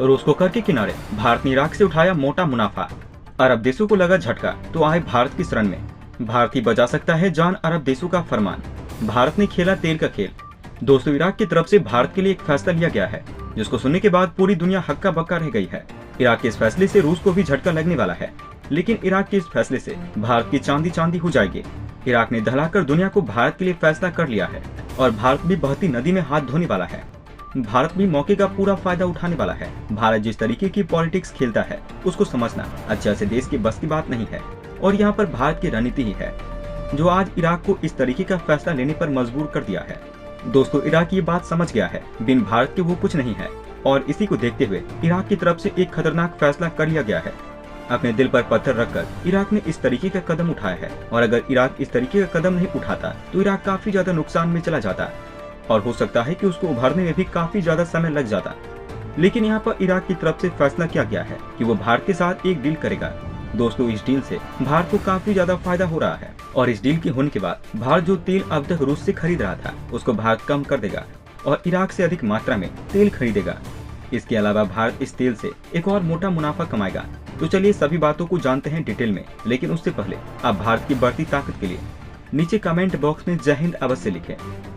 रूस को करके किनारे, भारत ने इराक से उठाया मोटा मुनाफा। अरब देशों को लगा झटका तो आए भारत की शरण में। भारत ही बचा सकता है जान, अरब देशों का फरमान। भारत ने खेला तेल का खेल। दोस्तों, इराक की तरफ से भारत के लिए एक फैसला लिया गया है जिसको सुनने के बाद पूरी दुनिया हक्का बक्का रह गई है। इराक के इस फैसले से रूस को भी झटका लगने वाला है, लेकिन इराक के इस फैसले से भारत की चांदी चांदी हो जाएगी। इराक ने दहलाकर दुनिया को भारत के लिए फैसला कर लिया है और भारत भी बहती नदी में हाथ धोने वाला है। भारत भी मौके का पूरा फायदा उठाने वाला है। भारत जिस तरीके की पॉलिटिक्स खेलता है उसको समझना अच्छे से देश के बस की बात नहीं है, और यहाँ पर भारत की रणनीति ही है जो आज इराक को इस तरीके का फैसला लेने पर मजबूर कर दिया है। दोस्तों, इराक ये बात समझ गया है बिन भारत के वो कुछ नहीं है, और इसी को देखते हुए इराक की तरफ से एक खतरनाक फैसला कर लिया गया है। अपने दिल पर पत्थर रखकर इराक ने इस तरीके का कदम उठाया है, और अगर इराक इस तरीके का कदम नहीं उठाता तो इराक काफी ज्यादा नुकसान में चला जाता और हो सकता है कि उसको उभरने में भी काफी ज्यादा समय लग जाता। लेकिन यहाँ पर इराक की तरफ से फैसला किया गया है कि वो भारत के साथ एक डील करेगा। दोस्तों, इस डील से भारत को काफी ज्यादा फायदा हो रहा है, और इस डील के होने के बाद भारत जो तेल अब तक रूस से खरीद रहा था उसको भारत कम कर देगा और इराक से अधिक मात्रा में तेल खरीदेगा। इसके अलावा भारत इस तेल से एक और मोटा मुनाफा कमाएगा। तो चलिए सभी बातों को जानते हैं डिटेल में, लेकिन उससे पहले आप भारत की बढ़ती ताकत के लिए नीचे कमेंट बॉक्स में जय हिंद अवश्य लिखें।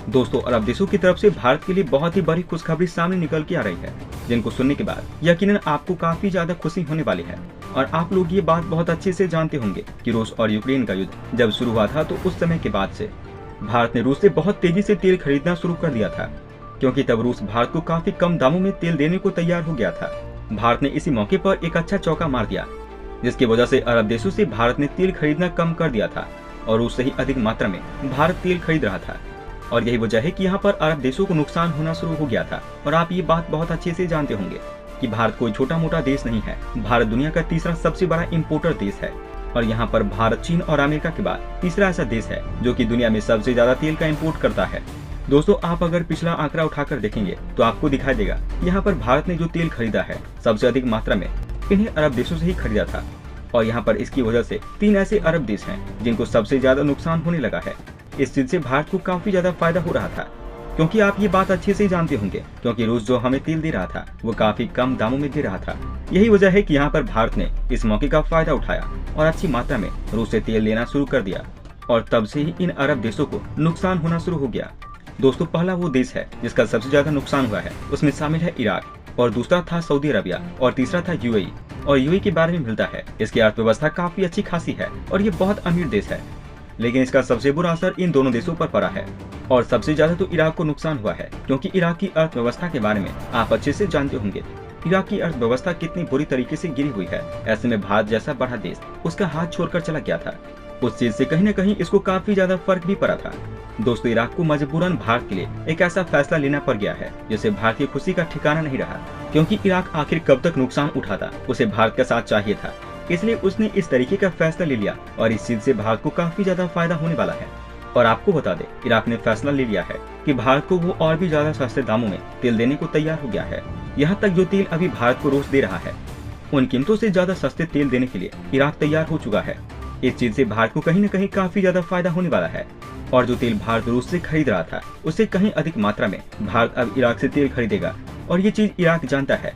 दोस्तों, अरब देशों की तरफ से भारत के लिए बहुत ही बड़ी खुशखबरी सामने निकल के आ रही है, जिनको सुनने के बाद यकीनन आपको काफी ज्यादा खुशी होने वाली है। और आप लोग ये बात बहुत अच्छे से जानते होंगे कि रूस और यूक्रेन का युद्ध जब शुरू हुआ था तो उस समय के बाद से भारत ने रूस से बहुत तेजी से तेल खरीदना शुरू कर दिया था, क्योंकि तब रूस भारत को काफी कम दामों में तेल देने को तैयार हो गया था। भारत ने इसी मौके पर एक अच्छा चौका मार दिया, जिसकी वजह से अरब देशों से भारत ने तेल खरीदना कम कर दिया था और रूस से ही अधिक मात्रा में भारत तेल खरीद रहा था। और यही वजह है कि यहाँ पर अरब देशों को नुकसान होना शुरू हो गया था। और आप ये बात बहुत अच्छे से जानते होंगे कि भारत कोई छोटा मोटा देश नहीं है। भारत दुनिया का तीसरा सबसे बड़ा इम्पोर्टर देश है, और यहाँ पर भारत चीन और अमेरिका के बाद तीसरा ऐसा देश है जो कि दुनिया में सबसे ज्यादा तेल का इम्पोर्ट करता है। दोस्तों, आप अगर पिछला आंकड़ा उठाकर देखेंगे तो आपको दिखाई देगा यहाँ पर भारत ने जो तेल खरीदा है सबसे अधिक मात्रा में इन्हें अरब देशों से ही खरीदा था। और यहाँ पर इसकी वजह से 3 ऐसे अरब देश हैं जिनको सबसे ज्यादा नुकसान होने लगा है। इस चीज से भारत को काफी ज्यादा फायदा हो रहा था, क्योंकि आप ये बात अच्छे से जानते होंगे, क्योंकि रूस जो हमें तेल दे रहा था वो काफी कम दामों में दे रहा था। यही वजह है कि यहाँ पर भारत ने इस मौके का फायदा उठाया और अच्छी मात्रा में रूस से तेल लेना शुरू कर दिया, और तब से ही इन अरब देशों को नुकसान होना शुरू हो गया। दोस्तों, पहला वो देश है जिसका सबसे ज्यादा नुकसान हुआ है, उसमें शामिल है इराक, और दूसरा था सऊदी अरबिया, और तीसरा था यूएई। और यूएई के बारे में मिलता है इसकी अर्थव्यवस्था काफी अच्छी खासी है और ये बहुत अमीर देश है, लेकिन इसका सबसे बुरा असर इन दोनों देशों पर पड़ा है। और सबसे ज्यादा तो इराक को नुकसान हुआ है, क्योंकि इराक की अर्थव्यवस्था के बारे में आप अच्छे से जानते होंगे। इराक की अर्थव्यवस्था कितनी बुरी तरीके से गिरी हुई है। ऐसे में भारत जैसा बड़ा देश उसका हाथ छोड़कर चला गया था। उस चीज से कहीं न कहीं इसको काफी ज्यादा फर्क भी पड़ा था। दोस्तों, इराक को मजबूरन भारत के लिए एक ऐसा फैसला लेना पड़ गया है जिससे भारत की खुशी का ठिकाना नहीं रहा, क्योंकि इराक आखिर कब तक नुकसान उठाता, उसे भारत का साथ चाहिए था। इसलिए उसने इस तरीके का फैसला ले लिया, और इस चीज से भारत को काफी ज्यादा फायदा होने वाला है। और आपको बता दें, इराक ने फैसला ले लिया है कि भारत को वो और भी ज्यादा सस्ते दामों में तेल देने को तैयार हो गया है। यहाँ तक जो तेल अभी भारत को रूस दे रहा है उन कीमतों से ज्यादा सस्ते तेल देने के लिए इराक तैयार हो चुका है। इस चीज से भारत को कहीं न कहीं काफी ज्यादा फायदा होने वाला है, और जो तेल भारत रूस से खरीद रहा था उससे कहीं अधिक मात्रा में भारत अब इराक से तेल खरीदेगा, और ये चीज इराक जानता है।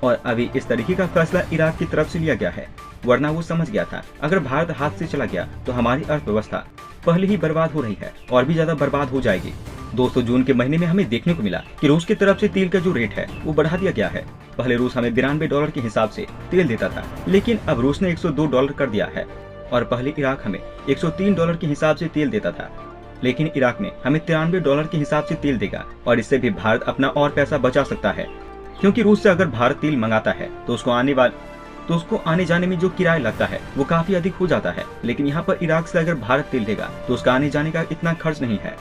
और अभी इस तरीके का फैसला इराक की तरफ से लिया गया है, वरना वो समझ गया था अगर भारत हाथ से चला गया तो हमारी अर्थव्यवस्था पहले ही बर्बाद हो रही है और भी ज्यादा बर्बाद हो जाएगी। दोस्तों, जून के महीने में हमें देखने को मिला कि रूस की तरफ से तेल का जो रेट है वो बढ़ा दिया गया है। पहले रूस हमें $92 के हिसाब से तेल देता था, लेकिन अब रूस ने $102 कर दिया है। और पहले इराक हमें $103 के हिसाब से तेल देता था, लेकिन इराक में हमें $93 के हिसाब से तेल देगा। और इससे भी भारत अपना और पैसा बचा सकता है, क्योंकि रूस से अगर भारत तेल मंगाता है तो उसको आने जाने में जो किराया लगता है वो काफी अधिक हो जाता है। लेकिन यहाँ पर इराक से अगर भारत तेल लेगा तो उसका आने जाने का इतना खर्च नहीं है।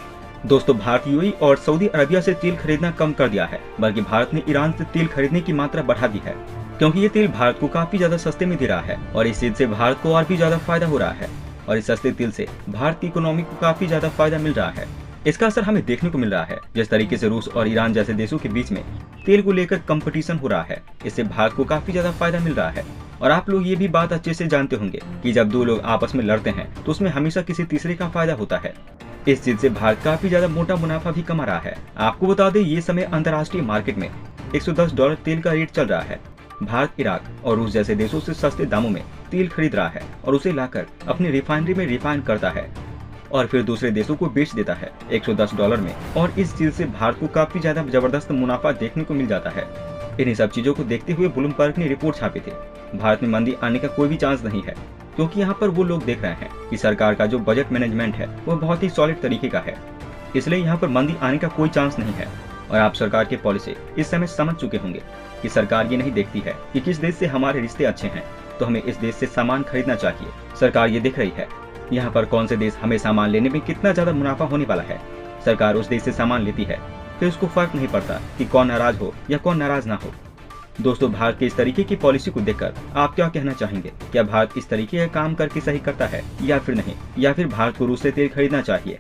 दोस्तों, भारत यूएई और सऊदी अरबिया से तेल खरीदना कम कर दिया है, बल्कि भारत ने ईरान से तेल खरीदने की मात्रा बढ़ा दी है, क्योंकि ये तेल भारत को काफी ज्यादा सस्ते में दे रहा है। और इस चीज से भारत को और भी ज्यादा फायदा हो रहा है, और इस सस्ते तेल से भारत की इकोनॉमी को काफी ज्यादा फायदा मिल रहा है। इसका असर हमें देखने को मिल रहा है। जिस तरीके से रूस और ईरान जैसे देशों के बीच में तेल को लेकर कंपटीशन हो रहा है, इससे भारत को काफी ज्यादा फायदा मिल रहा है। और आप लोग ये भी बात अच्छे से जानते होंगे कि जब दो लोग आपस में लड़ते हैं तो उसमें हमेशा किसी तीसरे का फायदा होता है। इस चीज से भारत काफी ज्यादा मोटा मुनाफा भी कमा रहा है। आपको बता दें, ये समय अंतर्राष्ट्रीय मार्केट में $110 तेल का रेट चल रहा है। भारत इराक और रूस जैसे देशों से सस्ते दामों में तेल खरीद रहा है और उसे लाकर अपनी रिफाइनरी में रिफाइन करता है और फिर दूसरे देशों को बेच देता है $110 में। और इस चीज से भारत को काफी ज्यादा जबरदस्त मुनाफा देखने को मिल जाता है। इन्हीं सब चीजों को देखते हुए ब्लूमबर्ग ने रिपोर्ट छापी थी। भारत में मंदी आने का कोई भी चांस नहीं है, क्योंकि यहाँ पर वो लोग देख रहे हैं कि सरकार का जो बजट मैनेजमेंट है वो बहुत ही सॉलिड तरीके का है, इसलिए यहाँ पर मंदी आने का कोई चांस नहीं है। और आप सरकार के पॉलिसी इस समय समझ चुके होंगे कि सरकार ये नहीं देखती है कि किस देश से हमारे रिश्ते अच्छे हैं तो हमें इस देश से सामान खरीदना चाहिए। सरकार ये देख रही है यहाँ पर कौन से देश हमें सामान लेने में कितना ज्यादा मुनाफा होने वाला है। सरकार उस देश से सामान लेती है, फिर उसको फर्क नहीं पड़ता कि कौन नाराज हो या कौन नाराज ना हो। दोस्तों, भारत के इस तरीके की पॉलिसी को देखकर आप क्या कहना चाहेंगे? क्या भारत इस तरीके का काम करके सही करता है या फिर नहीं, या फिर भारत को रूस से तेल खरीदना चाहिए?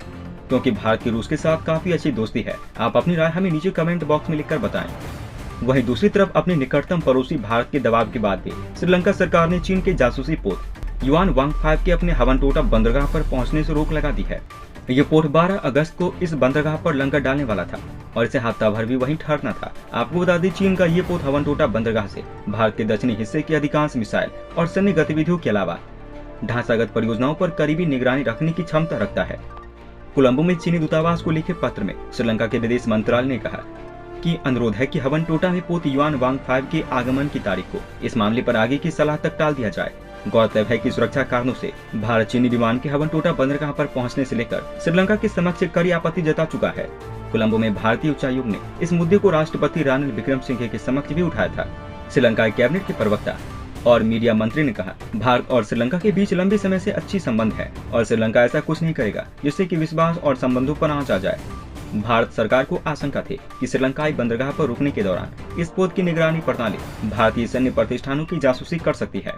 क्योंकि भारत की रूस के साथ काफी अच्छी दोस्ती है। आप अपनी राय हमें नीचे कमेंट बॉक्स में लिखकर बताएं। वहीं दूसरी तरफ अपने निकटतम पड़ोसी भारत के दबाव के बाद भी श्रीलंका सरकार ने चीन के जासूसी पोत युआन वांग 5 के अपने हवनटोटा बंदरगाह पर पहुंचने से रोक लगा दी है। ये पोत 12 अगस्त को इस बंदरगाह पर लंगर डालने वाला था और इसे हफ्ता भर भी वहीं ठहरना था। आपको बता दें, चीन का ये पोत हवनटोटा बंदरगाह से भारत के दक्षिणी हिस्से की अधिकांश मिसाइल और सैन्य गतिविधियों के अलावा ढांचागत परियोजनाओं पर करीबी निगरानी रखने की क्षमता रखता है। कोलंबो में चीनी दूतावास को लिखे पत्र में श्रीलंका के विदेश मंत्रालय ने कहा कि अनुरोध है कि हवनटोटा में पोत युआन वांग 5 के आगमन की तारीख को इस मामले पर आगे की सलाह तक टाल दिया जाए। गौरतलब है कि सुरक्षा कारणों से भारत चीनी विमान के हवनटोटा बंदरगाह पर पहुंचने से लेकर श्रीलंका के समक्ष कड़ी आपत्ति जता चुका है। कोलंबो में भारतीय उच्चायोग ने इस मुद्दे को राष्ट्रपति रानिल विक्रमसिंघे के समक्ष भी उठाया था। श्रीलंका के कैबिनेट के प्रवक्ता और मीडिया मंत्री ने कहा, भारत और श्रीलंका के बीच लंबे समय से अच्छी संबंध है और श्रीलंका ऐसा कुछ नहीं करेगा जिससे कि विश्वास और संबंधों पर आंच आ जाए। भारत सरकार को आशंका थी कि श्रीलंकाई बंदरगाह पर रुकने के दौरान इस पोत की निगरानी प्रणाली भारतीय सैन्य प्रतिष्ठानों की जासूसी कर सकती है।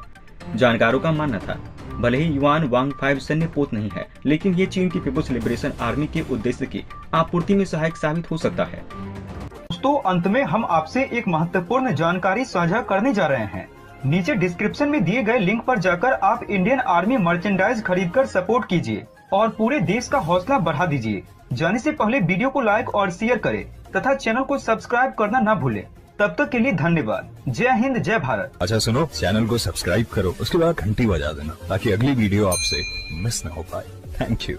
जानकारों का मानना था, भले ही युआन वांग 5 सैन्य पोत नहीं है, लेकिन ये चीन की पीपुल्स लिबरेशन आर्मी के उद्देश्य की आपूर्ति में सहायक साबित हो सकता है। दोस्तों, अंत में हम आपसे एक महत्वपूर्ण जानकारी साझा करने जा रहे हैं। नीचे डिस्क्रिप्शन में दिए गए लिंक पर जाकर आप इंडियन आर्मी मर्चेंडाइज खरीदकर सपोर्ट कीजिए और पूरे देश का हौसला बढ़ा दीजिए। जाने से पहले वीडियो को लाइक और शेयर करें तथा चैनल को सब्सक्राइब करना न भूलें। तब तक के लिए धन्यवाद। जय हिंद, जय भारत। अच्छा सुनो, चैनल को सब्सक्राइब करो, उसके बाद घंटी बजा देना ताकि अगली वीडियो आपसे मिस न हो पाए। Thank you.